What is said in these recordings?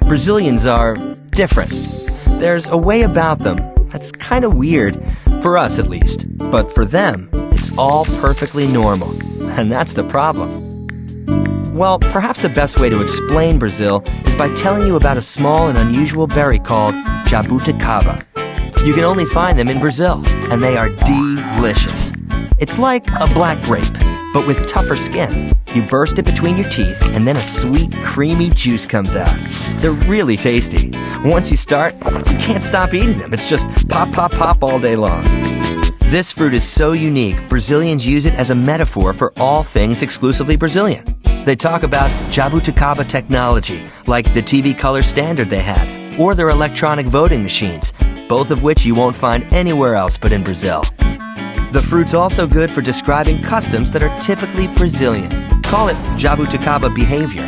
Brazilians are different. There's a way about them that's kind of weird, for us at least. But for them, it's all perfectly normal. And that's the problem. Well, perhaps the best way to explain Brazil is by telling you about a small and unusual berry called jabuticaba. You can only find them in Brazil, and they are delicious. It's like a black grape, but with tougher skin. You burst it between your teeth, and then a sweet, creamy juice comes out. They're really tasty. Once you start, you can't stop eating them. It's just pop, pop, pop all day long. This fruit is so unique, Brazilians use it as a metaphor for all things exclusively Brazilian. They talk about jabuticaba technology, like the TV color standard they had, or their electronic voting machines, both of which you won't find anywhere else but in Brazil. The fruit's also good for describing customs that are typically Brazilian. Call it jabuticaba behavior.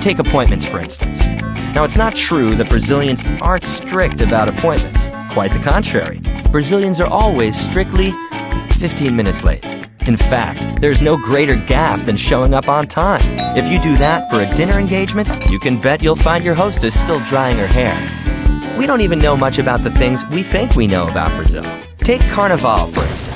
Take appointments, for instance. Now, it's not true that Brazilians aren't strict about appointments. Quite the contrary. Brazilians are always strictly 15 minutes late. In fact, there's no greater gaffe than showing up on time. If you do that for a dinner engagement, you can bet you'll find your hostess still drying her hair. We don't even know much about the things we think we know about Brazil. Take Carnival, for instance.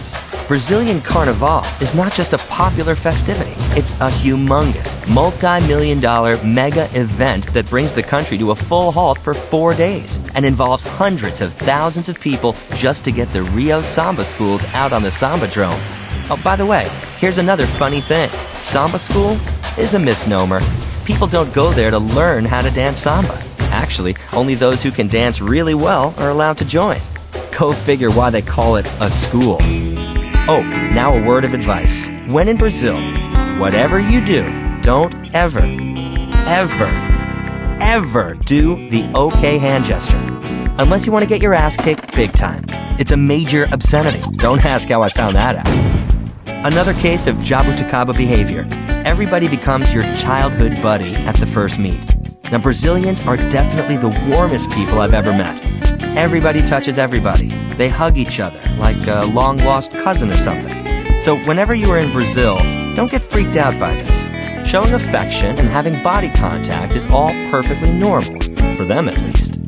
Brazilian Carnival is not just a popular festivity. It's a humongous, multi-million-dollar mega event that brings the country to a full halt for 4 days and involves hundreds of thousands of people just to get the Rio Samba schools out on the Sambadrome. Oh, by the way, here's another funny thing. Samba school is a misnomer. People don't go there to learn how to dance samba. Actually, only those who can dance really well are allowed to join. Go figure why they call it a school. Oh, now a word of advice. When in Brazil, whatever you do, don't ever do the OK hand gesture. Unless you want to get your ass kicked big time. It's a major obscenity. Don't ask how I found that out. Another case of jabuticaba behavior. Everybody becomes your childhood buddy at the first meet. Now, Brazilians are definitely the warmest people I've ever met. Everybody touches everybody. They hug each other like a long-lost cousin or something. So whenever you are in Brazil, don't get freaked out by this. Showing affection and having body contact is all perfectly normal, for them at least.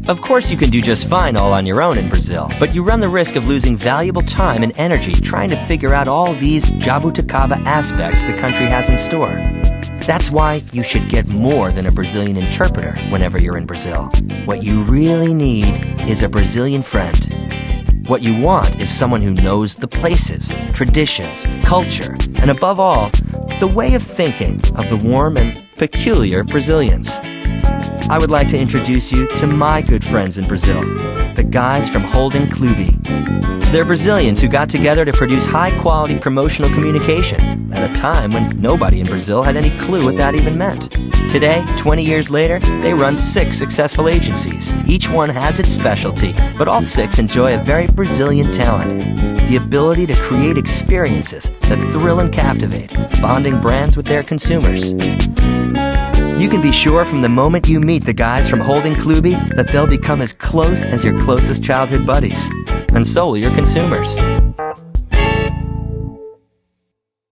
Of course you can do just fine all on your own in Brazil, but you run the risk of losing valuable time and energy trying to figure out all these jabuticaba aspects the country has in store. That's why you should get more than a Brazilian interpreter whenever you're in Brazil. What you really need is a Brazilian friend. What you want is someone who knows the places, traditions, culture, and above all, the way of thinking of the warm and peculiar Brazilians. I would like to introduce you to my good friends in Brazil, the guys from Clube. They're Brazilians who got together to produce high-quality promotional communication at a time when nobody in Brazil had any clue what that even meant. Today, 20 years later, they run 6 successful agencies. Each one has its specialty, but all 6 enjoy a very Brazilian talent. The ability to create experiences that thrill and captivate, bonding brands with their consumers. You can be sure from the moment you meet the guys from Clube that they'll become as close as your closest childhood buddies. And so will your consumers.